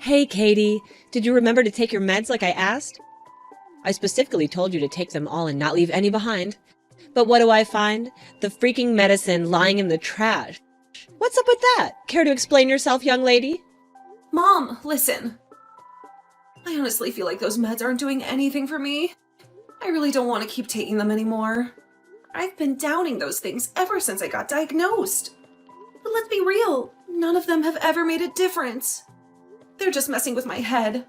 Hey, Katie, did you remember to take your meds like I asked? I specifically told you to take them all and not leave any behind. But what do I find? The freaking medicine lying in the trash. What's up with that? Care to explain yourself, young lady? Mom, listen. I honestly feel like those meds aren't doing anything for me. I really don't want to keep taking them anymore. I've been downing those things ever since I got diagnosed. But let's be real, none of them have ever made a difference. They're just messing with my head.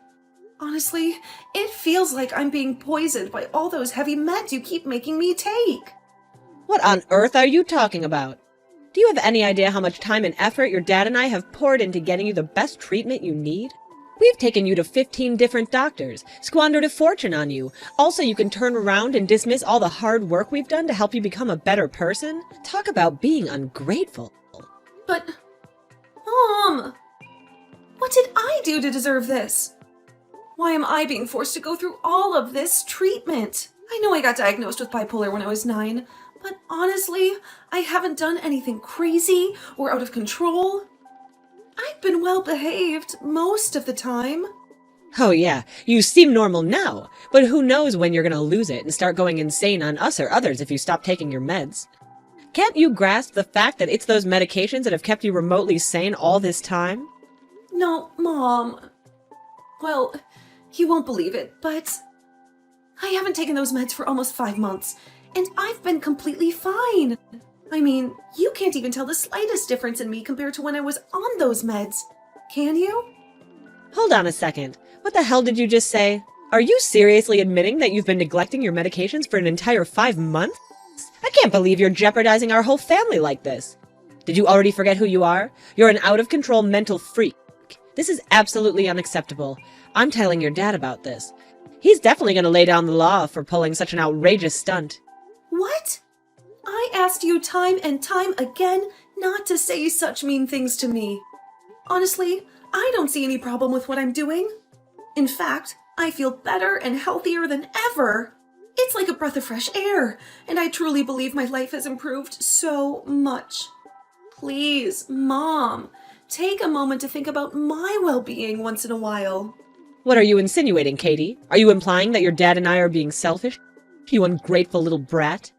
Honestly, it feels like I'm being poisoned by all those heavy meds you keep making me take. What on earth are you talking about? Do you have any idea how much time and effort your dad and I have poured into getting you the best treatment you need? We've taken you to 15 different doctors, squandered a fortune on you. Also, you can turn around and dismiss all the hard work we've done to help you become a better person? Talk about being ungrateful. But, Mom, what did I do to deserve this? Why am I being forced to go through all of this treatment? I know I got diagnosed with bipolar when I was 9, but honestly, I haven't done anything crazy or out of control. I've been well behaved most of the time. Oh yeah, you seem normal now, but who knows when you're gonna lose it and start going insane on us or others if you stop taking your meds. Can't you grasp the fact that it's those medications that have kept you remotely sane all this time? No, Mom. Well, you won't believe it, but I haven't taken those meds for almost 5 months, and I've been completely fine. I mean, you can't even tell the slightest difference in me compared to when I was on those meds. Can you? Hold on a second. What the hell did you just say? Are you seriously admitting that you've been neglecting your medications for an entire 5 months? I can't believe you're jeopardizing our whole family like this. Did you already forget who you are? You're an out-of-control mental freak. This is absolutely unacceptable. I'm telling your dad about this. He's definitely going to lay down the law for pulling such an outrageous stunt. What? I asked you time and time again not to say such mean things to me. Honestly, I don't see any problem with what I'm doing. In fact, I feel better and healthier than ever. It's like a breath of fresh air, and I truly believe my life has improved so much. Please, Mom, take a moment to think about my well-being once in a while. What are you insinuating, Katie? Are you implying that your dad and I are being selfish? You ungrateful little brat.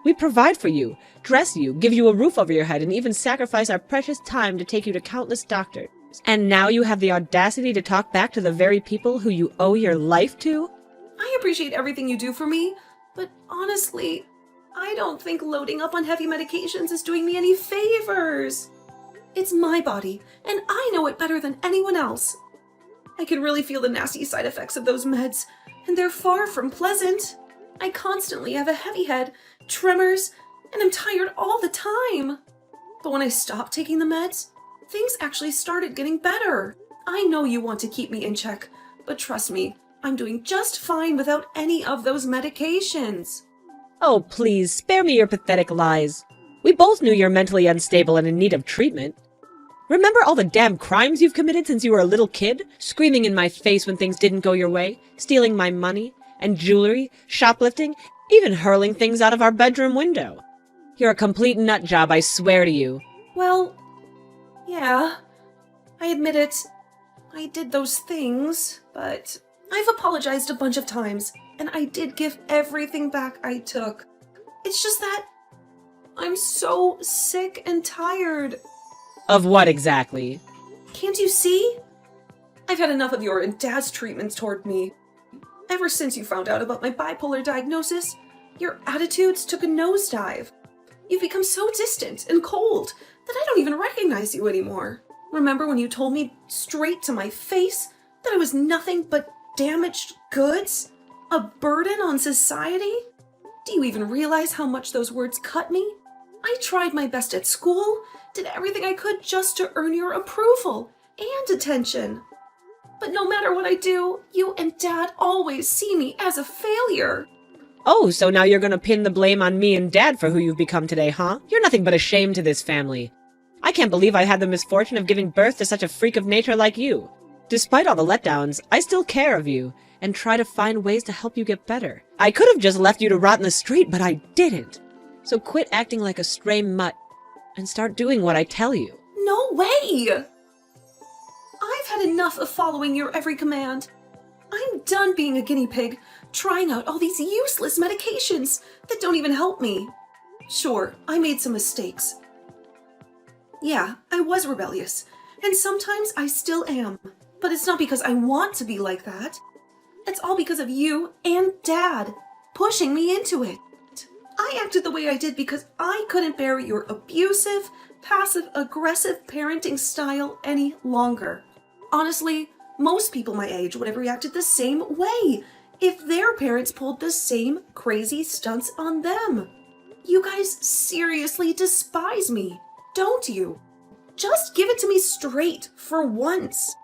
We provide for you, dress you, give you a roof over your head, and even sacrifice our precious time to take you to countless doctors. And now you have the audacity to talk back to the very people who you owe your life to? I appreciate everything you do for me, but honestly, I don't think loading up on heavy medications is doing me any favors. It's my body, and I know it better than anyone else. I can really feel the nasty side effects of those meds, and they're far from pleasant. I constantly have a heavy head, tremors, and I'm tired all the time. But when I stopped taking the meds, things actually started getting better. I know you want to keep me in check, but trust me, I'm doing just fine without any of those medications. Oh, please, spare me your pathetic lies. We both knew you're mentally unstable and in need of treatment. Remember all the damn crimes you've committed since you were a little kid? Screaming in my face when things didn't go your way, stealing my money and jewelry, shoplifting, even hurling things out of our bedroom window. You're a complete nut job, I swear to you. Well, yeah, I admit it. I did those things, but I've apologized a bunch of times, and I did give everything back I took. It's just that I'm so sick and tired. Of what exactly? Can't you see? I've had enough of your and Dad's treatments toward me. Ever since you found out about my bipolar diagnosis, your attitudes took a nosedive. You've become so distant and cold that I don't even recognize you anymore. Remember when you told me straight to my face that I was nothing but damaged goods? A burden on society? Do you even realize how much those words cut me? I tried my best at school, did everything I could just to earn your approval and attention. But no matter what I do, you and Dad always see me as a failure. Oh, so now you're gonna pin the blame on me and Dad for who you've become today, huh? You're nothing but a shame to this family. I can't believe I had the misfortune of giving birth to such a freak of nature like you. Despite all the letdowns, I still care of you and try to find ways to help you get better. I could have just left you to rot in the street, but I didn't. So quit acting like a stray mutt and start doing what I tell you. No way! I've had had enough of following your every command. I'm done being a guinea pig, trying out all these useless medications that don't even help me. Sure, I made some mistakes. Yeah, I was rebellious, and sometimes I still am. But it's not because I want to be like that. It's all because of you and Dad pushing me into it. I acted the way I did because I couldn't bear your abusive, passive-aggressive parenting style any longer. Honestly, most people my age would have reacted the same way if their parents pulled the same crazy stunts on them. You guys seriously despise me, don't you? Just give it to me straight for once.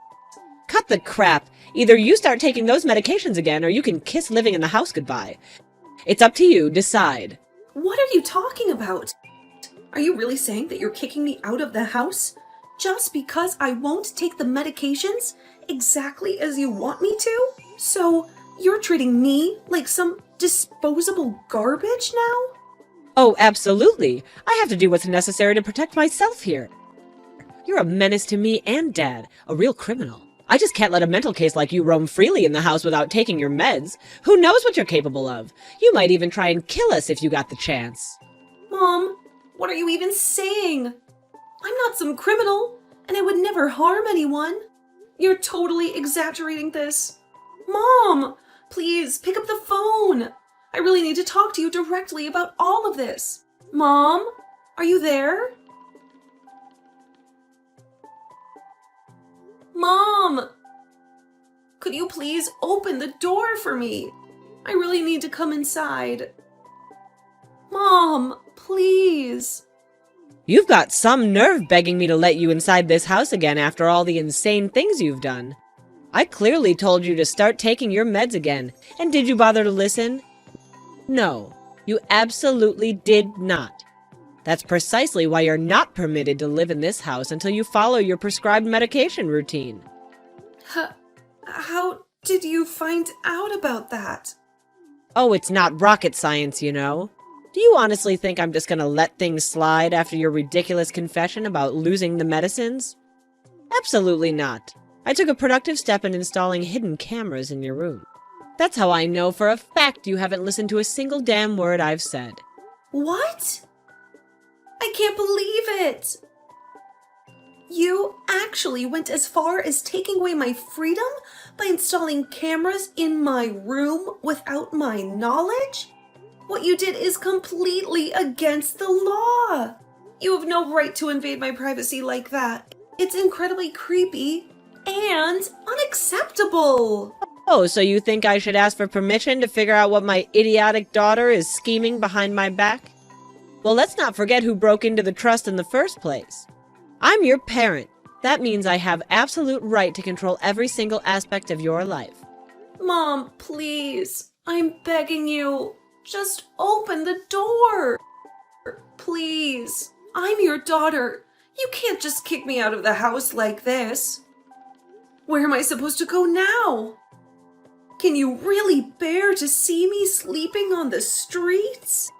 Cut the crap. Either you start taking those medications again, or you can kiss living in the house goodbye. It's up to you. Decide. What are you talking about? Are you really saying that you're kicking me out of the house just because I won't take the medications exactly as you want me to? So you're treating me like some disposable garbage now? Oh, absolutely. I have to do what's necessary to protect myself here. You're a menace to me and Dad, a real criminal. I just can't let a mental case like you roam freely in the house without taking your meds. Who knows what you're capable of? You might even try and kill us if you got the chance. Mom, what are you even saying? I'm not some criminal, and I would never harm anyone. You're totally exaggerating this. Mom, please pick up the phone. I really need to talk to you directly about all of this. Mom, are you there? Mom! Could you please open the door for me? I really need to come inside. Mom, please. You've got some nerve begging me to let you inside this house again after all the insane things you've done. I clearly told you to start taking your meds again, and did you bother to listen? No, you absolutely did not. That's precisely why you're not permitted to live in this house until you follow your prescribed medication routine. How did you find out about that? Oh, it's not rocket science, you know. Do you honestly think I'm just gonna let things slide after your ridiculous confession about losing the medicines? Absolutely not. I took a productive step in installing hidden cameras in your room. That's how I know for a fact you haven't listened to a single damn word I've said. What? I can't believe it! You actually went as far as taking away my freedom by installing cameras in my room without my knowledge? What you did is completely against the law. You have no right to invade my privacy like that. It's incredibly creepy and unacceptable. Oh, so you think I should ask for permission to figure out what my idiotic daughter is scheming behind my back? Well, let's not forget who broke into the trust in the first place. I'm your parent. That means I have absolute right to control every single aspect of your life. Mom, please. I'm begging you. Just open the door. Please. I'm your daughter. You can't just kick me out of the house like this. Where am I supposed to go now? Can you really bear to see me sleeping on the streets?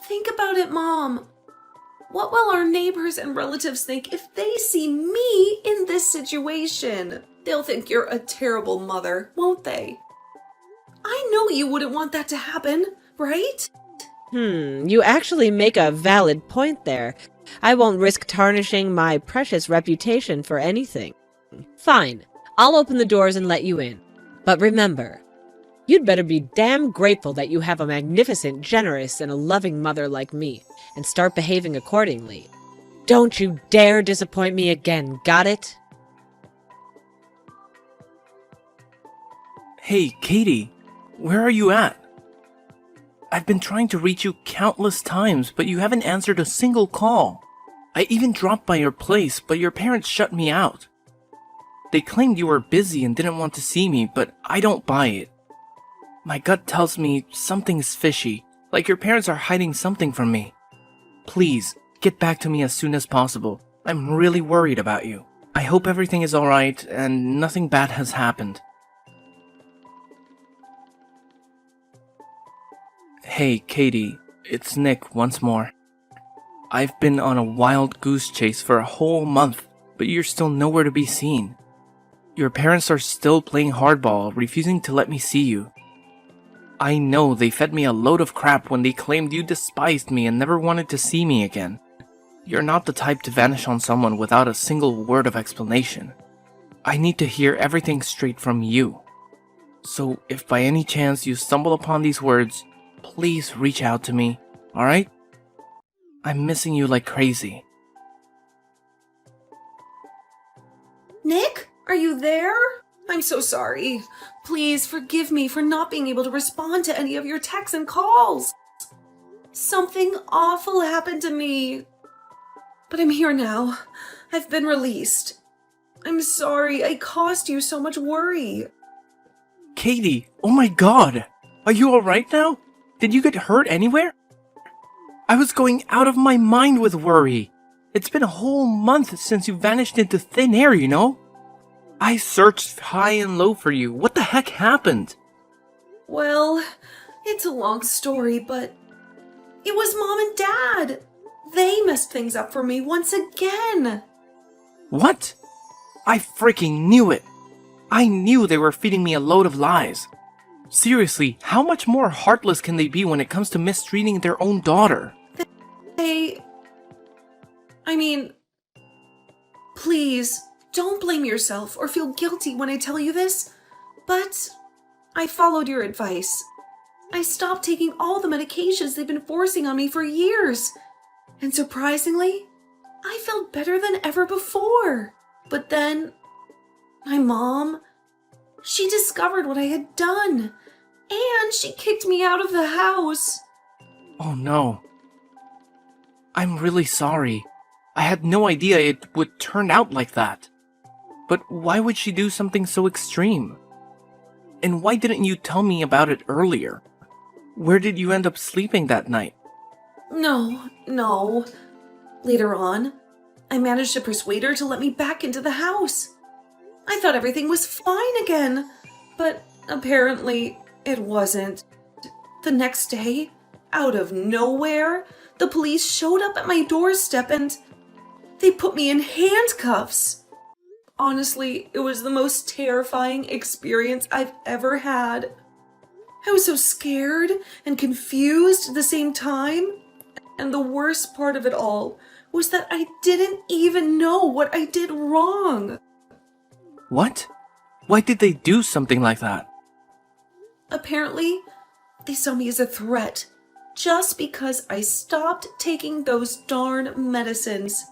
Think about it, Mom. What will our neighbors and relatives think if they see me in this situation? They'll think you're a terrible mother, won't they? I know you wouldn't want that to happen, right? You actually make a valid point there. I won't risk tarnishing my precious reputation for anything. Fine, I'll open the doors and let you in. But remember, you'd better be damn grateful that you have a magnificent, generous, and a loving mother like me, and start behaving accordingly. Don't you dare disappoint me again, got it? Hey, Katie, where are you at? I've been trying to reach you countless times, but you haven't answered a single call. I even dropped by your place, but your parents shut me out. They claimed you were busy and didn't want to see me, but I don't buy it. My gut tells me something's fishy, like your parents are hiding something from me. Please, get back to me as soon as possible. I'm really worried about you. I hope everything is alright and nothing bad has happened. Hey, Katie, it's Nick once more. I've been on a wild goose chase for a whole month, but you're still nowhere to be seen. Your parents are still playing hardball, refusing to let me see you. I know they fed me a load of crap when they claimed you despised me and never wanted to see me again. You're not the type to vanish on someone without a single word of explanation. I need to hear everything straight from you. So if by any chance you stumble upon these words, please reach out to me, alright? I'm missing you like crazy. Nick, are you there? I'm so sorry. Please forgive me for not being able to respond to any of your texts and calls. Something awful happened to me. But I'm here now. I've been released. I'm sorry I caused you so much worry. Katie, oh my god! Are you alright now? Did you get hurt anywhere? I was going out of my mind with worry. It's been a whole month since you vanished into thin air, you know? I searched high and low for you. What the heck happened? Well, it's a long story, but it was Mom and Dad. They messed things up for me once again. What? I freaking knew it. I knew they were feeding me a load of lies. Seriously, how much more heartless can they be when it comes to mistreating their own daughter? Please, don't blame yourself or feel guilty when I tell you this, but I followed your advice. I stopped taking all the medications they've been forcing on me for years, and surprisingly, I felt better than ever before. But then, my mom, she discovered what I had done, and she kicked me out of the house. Oh no. I'm really sorry. I had no idea it would turn out like that. But why would she do something so extreme? And why didn't you tell me about it earlier? Where did you end up sleeping that night? No. Later on, I managed to persuade her to let me back into the house. I thought everything was fine again, but apparently it wasn't. The next day, out of nowhere, the police showed up at my doorstep and they put me in handcuffs. Honestly, it was the most terrifying experience I've ever had. I was so scared and confused at the same time. And the worst part of it all was that I didn't even know what I did wrong. What? Why did they do something like that? Apparently, they saw me as a threat just because I stopped taking those darn medicines.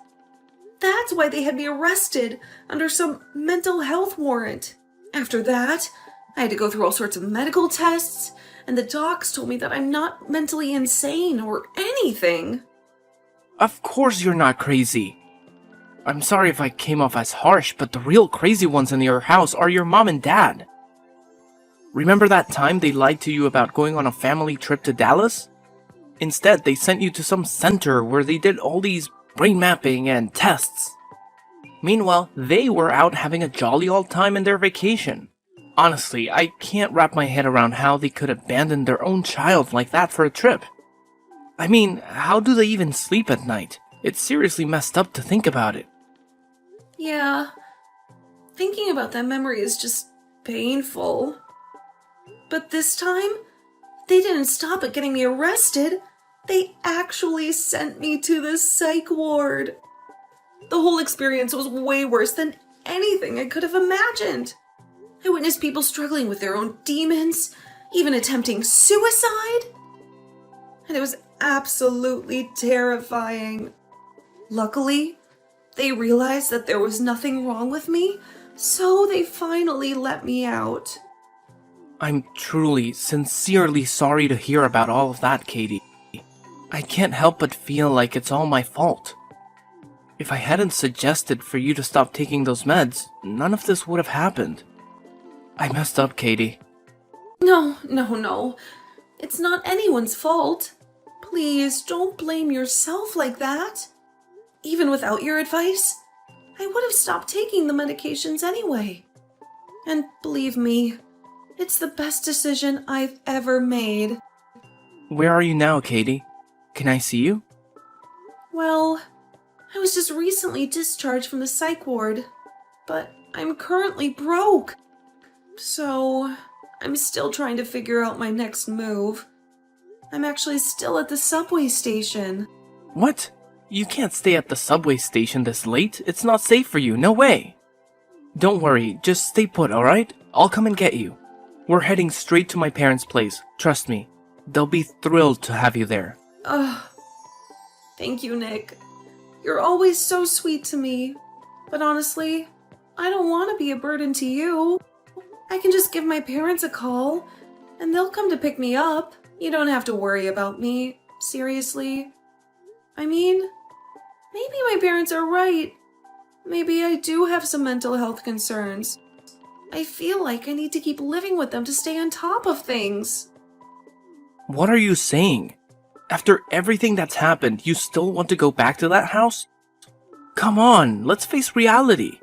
That's why they had me arrested under some mental health warrant. After that, I had to go through all sorts of medical tests, and the docs told me that I'm not mentally insane or anything. Of course you're not crazy. I'm sorry if I came off as harsh, but the real crazy ones in your house are your mom and dad. Remember that time they lied to you about going on a family trip to Dallas? Instead, they sent you to some center where they did all these brain mapping and tests. Meanwhile, they were out having a jolly old time in their vacation. Honestly, I can't wrap my head around how they could abandon their own child like that for a trip. I mean, how do they even sleep at night? It's seriously messed up to think about it. Yeah, thinking about that memory is just painful. But this time, they didn't stop at getting me arrested. They actually sent me to the psych ward. The whole experience was way worse than anything I could have imagined. I witnessed people struggling with their own demons, even attempting suicide. And it was absolutely terrifying. Luckily, they realized that there was nothing wrong with me, so they finally let me out. I'm truly, sincerely sorry to hear about all of that, Katie. I can't help but feel like it's all my fault. If I hadn't suggested for you to stop taking those meds, none of this would have happened. I messed up, Katie. No. It's not anyone's fault. Please, don't blame yourself like that. Even without your advice, I would have stopped taking the medications anyway. And believe me, it's the best decision I've ever made. Where are you now, Katie? Can I see you? Well, I was just recently discharged from the psych ward, but I'm currently broke. So, I'm still trying to figure out my next move. I'm actually still at the subway station. What? You can't stay at the subway station this late. It's not safe for you. No way. Don't worry. Just stay put, alright? I'll come and get you. We're heading straight to my parents' place. Trust me. They'll be thrilled to have you there. Ugh. Thank you, Nick. You're always so sweet to me. But honestly, I don't want to be a burden to you. I can just give my parents a call, and they'll come to pick me up. You don't have to worry about me. Seriously. I mean, maybe my parents are right. Maybe I do have some mental health concerns. I feel like I need to keep living with them to stay on top of things. What are you saying? After everything that's happened, you still want to go back to that house? Come on, let's face reality.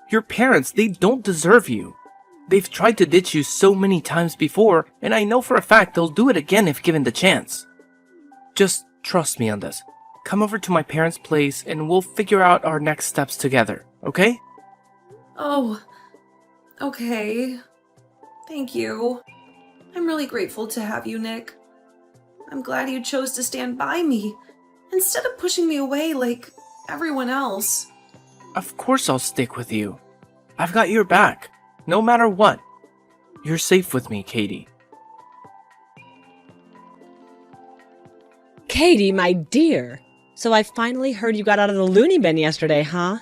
Your parents, they don't deserve you. They've tried to ditch you so many times before, and I know for a fact they'll do it again if given the chance. Just trust me on this. Come over to my parents' place and we'll figure out our next steps together, okay? Oh, okay. Thank you. I'm really grateful to have you, Nick. I'm glad you chose to stand by me, instead of pushing me away like everyone else. Of course I'll stick with you. I've got your back, no matter what. You're safe with me, Katie. Katie, my dear. So I finally heard you got out of the loony bin yesterday, huh?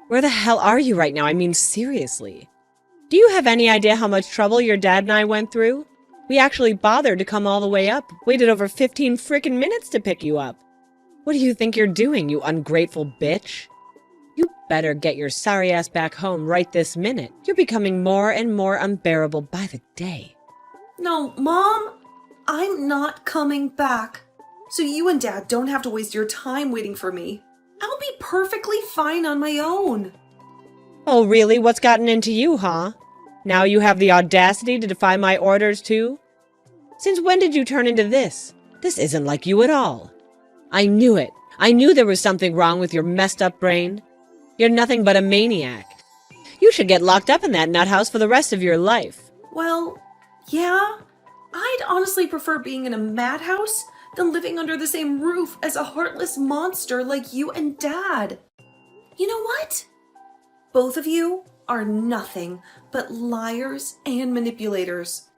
Where the hell are you right now? I mean, seriously. Do you have any idea how much trouble your dad and I went through? We actually bothered to come all the way up, waited over 15 frickin' minutes to pick you up. What do you think you're doing, you ungrateful bitch? You better get your sorry ass back home right this minute. You're becoming more and more unbearable by the day. No, Mom, I'm not coming back. So you and Dad don't have to waste your time waiting for me. I'll be perfectly fine on my own. Oh, really? What's gotten into you, huh? Now you have the audacity to defy my orders, too? Since when did you turn into this? This isn't like you at all. I knew it. I knew there was something wrong with your messed up brain. You're nothing but a maniac. You should get locked up in that nut house for the rest of your life. Well, yeah. I'd honestly prefer being in a madhouse than living under the same roof as a heartless monster like you and Dad. You know what? Both of you are nothing but liars and manipulators.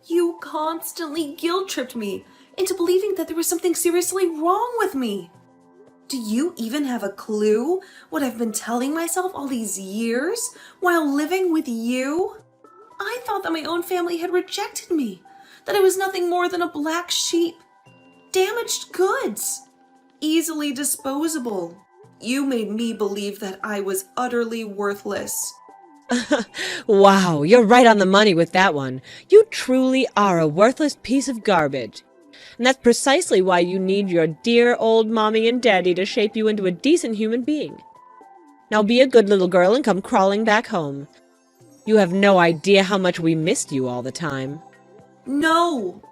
You constantly guilt-tripped me into believing that there was something seriously wrong with me. Do you even have a clue what I've been telling myself all these years while living with you? I thought that my own family had rejected me, that I was nothing more than a black sheep. Damaged goods, easily disposable. You made me believe that I was utterly worthless. Wow, you're right on the money with that one. You truly are a worthless piece of garbage. And that's precisely why you need your dear old mommy and daddy to shape you into a decent human being. Now be a good little girl and come crawling back home. You have no idea how much we missed you all the time. No!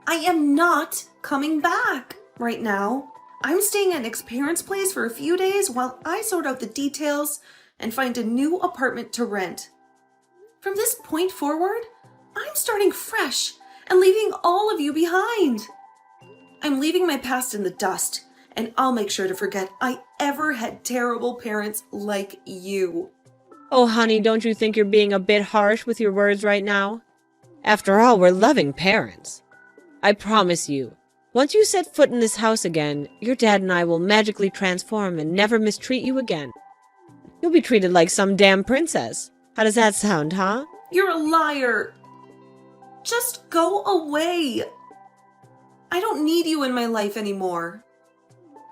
I am not coming back right now. I'm staying at Nick's parents' place for a few days while I sort out the details and find a new apartment to rent. From this point forward, I'm starting fresh and leaving all of you behind. I'm leaving my past in the dust, and I'll make sure to forget I ever had terrible parents like you. Oh, honey, don't you think you're being a bit harsh with your words right now? After all, we're loving parents. I promise you, once you set foot in this house again, your dad and I will magically transform and never mistreat you again. You'll be treated like some damn princess. How does that sound, huh? You're a liar. Just go away. I don't need you in my life anymore.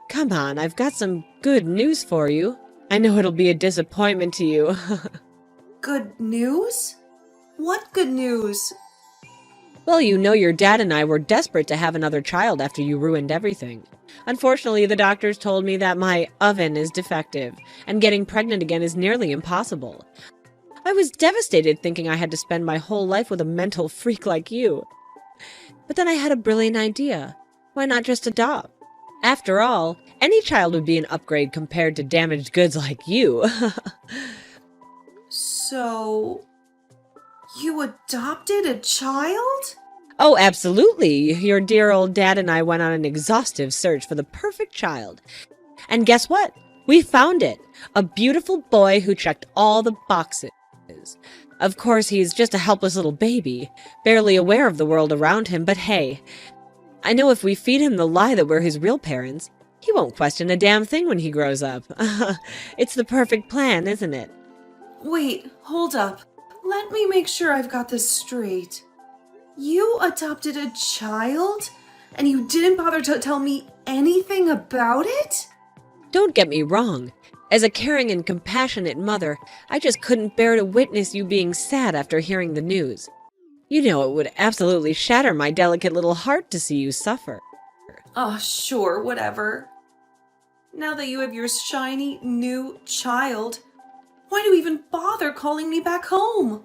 Come on, I've got some good news for you. I know it'll be a disappointment to you. Good news? What good news? Well, you know your dad and I were desperate to have another child after you ruined everything. Unfortunately, the doctors told me that my oven is defective, and getting pregnant again is nearly impossible. I was devastated thinking I had to spend my whole life with a mental freak like you. But then I had a brilliant idea. Why not just adopt? After all, any child would be an upgrade compared to damaged goods like you. So, you adopted a child? Oh, absolutely. Your dear old dad and I went on an exhaustive search for the perfect child. And guess what? We found it. A beautiful boy who checked all the boxes. Of course, he's just a helpless little baby, barely aware of the world around him, but hey, I know if we feed him the lie that we're his real parents, he won't question a damn thing when he grows up. It's the perfect plan, isn't it? Wait, hold up. Let me make sure I've got this straight. You adopted a child? And you didn't bother to tell me anything about it? Don't get me wrong. As a caring and compassionate mother, I just couldn't bear to witness you being sad after hearing the news. You know it would absolutely shatter my delicate little heart to see you suffer. Oh, sure, whatever. Now that you have your shiny new child, why do you even bother calling me back home?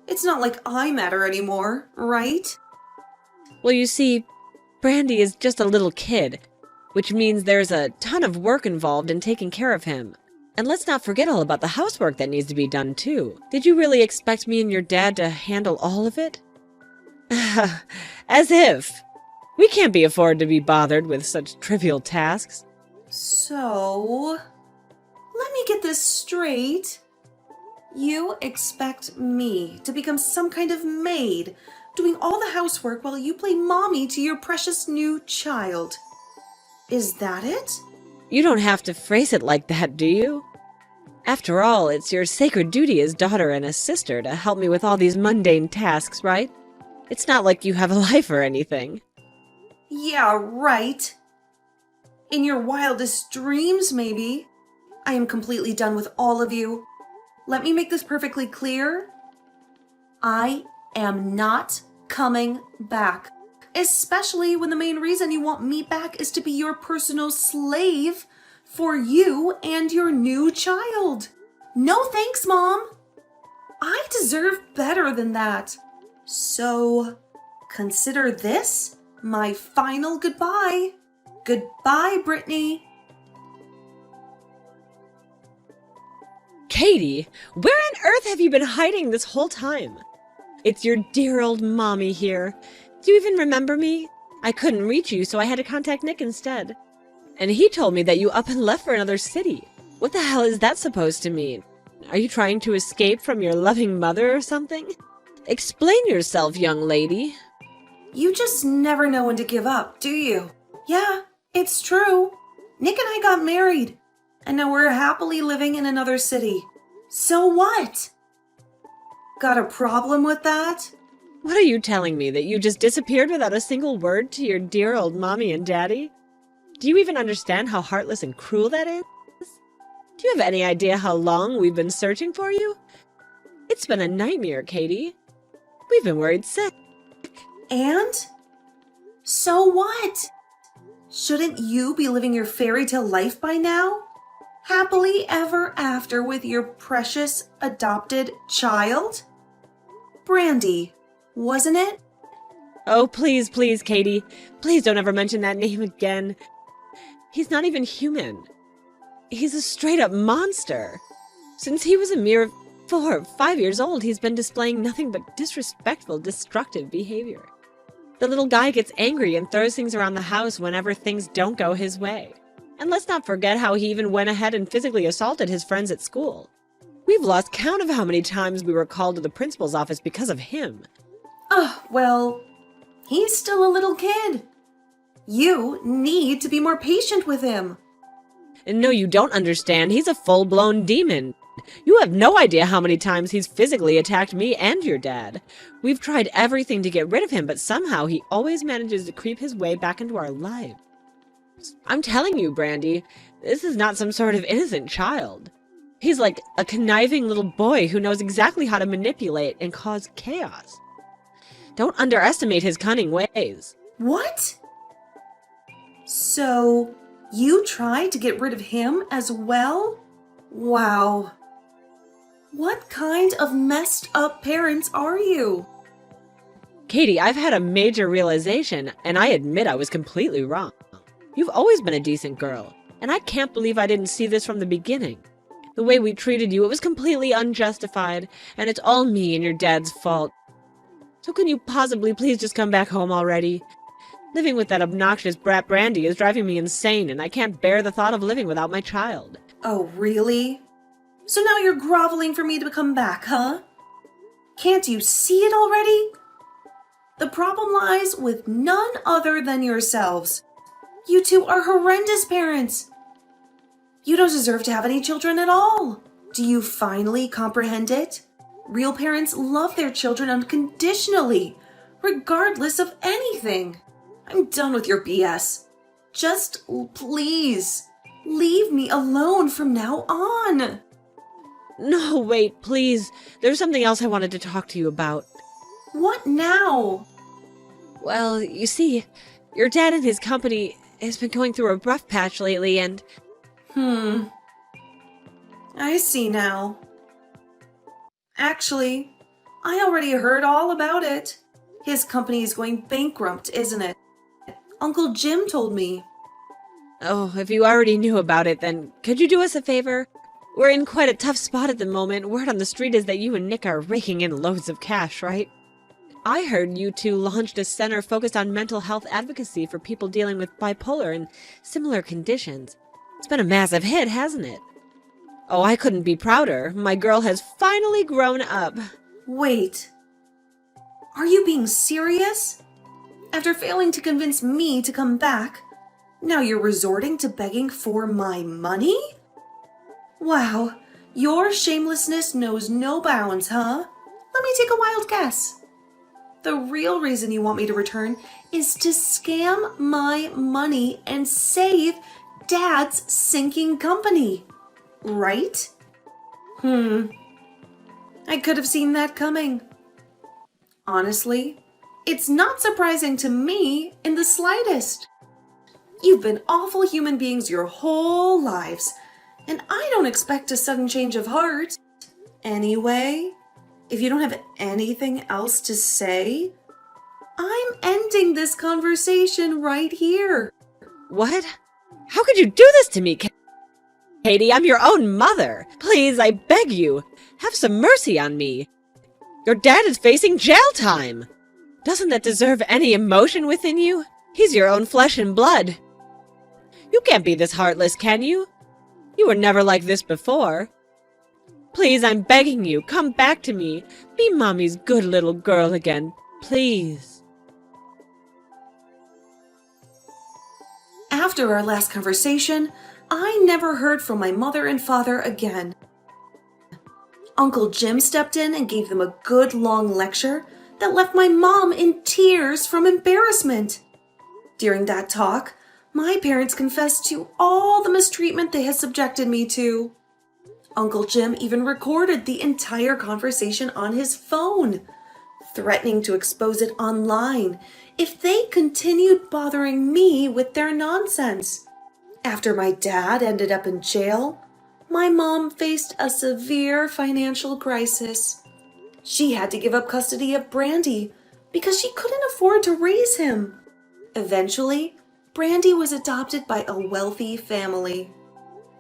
It's not like I matter anymore, right? Well, you see, Brandy is just a little kid, which means there's a ton of work involved in taking care of him. And let's not forget all about the housework that needs to be done, too. Did you really expect me and your dad to handle all of it? As if. We can't be afforded to be bothered with such trivial tasks. So, let me get this straight. You expect me to become some kind of maid, doing all the housework while you play mommy to your precious new child. Is that it? You don't have to phrase it like that, do you? After all, it's your sacred duty as daughter and as sister to help me with all these mundane tasks, right? It's not like you have a life or anything. Yeah, right. In your wildest dreams, maybe. I am completely done with all of you. Let me make this perfectly clear. I am not coming back. Especially when the main reason you want me back is to be your personal slave for you and your new child. No thanks, Mom. I deserve better than that. So, consider this my final goodbye. Goodbye, Brittany. Katie, where on earth have you been hiding this whole time? It's your dear old mommy here. Do you even remember me? I couldn't reach you, so I had to contact Nick instead. And he told me that you up and left for another city. What the hell is that supposed to mean? Are you trying to escape from your loving mother or something? Explain yourself, young lady. You just never know when to give up, do you? Yeah, it's true. Nick and I got married, and now we're happily living in another city. So what? Got a problem with that? What are you telling me, that you just disappeared without a single word to your dear old mommy and daddy? Do you even understand how heartless and cruel that is? Do you have any idea how long we've been searching for you? It's been a nightmare, Katie. We've been worried sick. And? So what? Shouldn't you be living your fairy tale life by now? Happily ever after with your precious adopted child? Brandy, wasn't it? Oh, please, please, Katie. Please don't ever mention that name again. He's not even human. He's a straight-up monster. Since he was a mere 4 or 5 years old, he's been displaying nothing but disrespectful, destructive behavior. The little guy gets angry and throws things around the house whenever things don't go his way. And let's not forget how he even went ahead and physically assaulted his friends at school. We've lost count of how many times we were called to the principal's office because of him. Oh, well, he's still a little kid. You need to be more patient with him. And no, you don't understand. He's a full-blown demon. You have no idea how many times he's physically attacked me and your dad. We've tried everything to get rid of him, but somehow he always manages to creep his way back into our lives. I'm telling you, Brandy, this is not some sort of innocent child. He's like a conniving little boy who knows exactly how to manipulate and cause chaos. Don't underestimate his cunning ways. What? So, you tried to get rid of him as well? Wow. What kind of messed up parents are you? Katie, I've had a major realization, and I admit I was completely wrong. You've always been a decent girl, and I can't believe I didn't see this from the beginning. The way we treated you, it was completely unjustified, and it's all me and your dad's fault. So can you possibly please just come back home already? Living with that obnoxious brat Brandy is driving me insane, and I can't bear the thought of living without my child. Oh, really? So now you're groveling for me to come back, huh? Can't you see it already? The problem lies with none other than yourselves. You two are horrendous parents. You don't deserve to have any children at all. Do you finally comprehend it? Real parents love their children unconditionally, regardless of anything. I'm done with your BS. Just please, leave me alone from now on. No, wait, please. There's something else I wanted to talk to you about. What now? Well, you see, your dad and his company has been going through a rough patch lately, and... I see now. Actually, I already heard all about it. His company is going bankrupt, isn't it? Uncle Jim told me. Oh, if you already knew about it, then could you do us a favor? We're in quite a tough spot at the moment. Word on the street is that you and Nick are raking in loads of cash, right? I heard you two launched a center focused on mental health advocacy for people dealing with bipolar and similar conditions. It's been a massive hit, hasn't it? Oh, I couldn't be prouder. My girl has finally grown up. Wait. Are you being serious? After failing to convince me to come back, now you're resorting to begging for my money? Wow, your shamelessness knows no bounds, huh? Let me take a wild guess. The real reason you want me to return is to scam my money and save Dad's sinking company, right? I could have seen that coming. Honestly, it's not surprising to me in the slightest. You've been awful human beings your whole lives, and I don't expect a sudden change of heart. Anyway, if you don't have anything else to say, I'm ending this conversation right here. What? How could you do this to me, Katie? I'm your own mother. Please, I beg you, have some mercy on me. Your dad is facing jail time. Doesn't that deserve any emotion within you? He's your own flesh and blood. You can't be this heartless, can you? You were never like this before. Please, I'm begging you, come back to me. Be Mommy's good little girl again, please. After our last conversation, I never heard from my mother and father again. Uncle Jim stepped in and gave them a good long lecture that left my mom in tears from embarrassment. During that talk, my parents confessed to all the mistreatment they had subjected me to. Uncle Jim even recorded the entire conversation on his phone, threatening to expose it online if they continued bothering me with their nonsense. After my dad ended up in jail, my mom faced a severe financial crisis. She had to give up custody of Brandy because she couldn't afford to raise him. Eventually, Brandy was adopted by a wealthy family.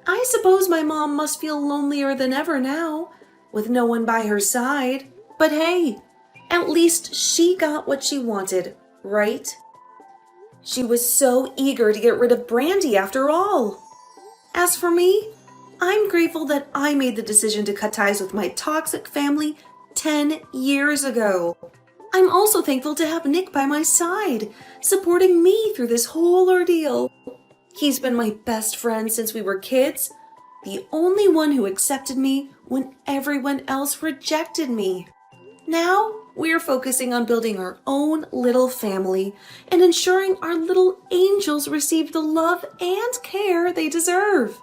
I suppose my mom must feel lonelier than ever now, with no one by her side. But hey, at least she got what she wanted, right? She was so eager to get rid of Brandy after all. As for me, I'm grateful that I made the decision to cut ties with my toxic family 10 years ago. I'm also thankful to have Nick by my side, supporting me through this whole ordeal. He's been my best friend since we were kids, the only one who accepted me when everyone else rejected me. Now, we're focusing on building our own little family and ensuring our little angels receive the love and care they deserve.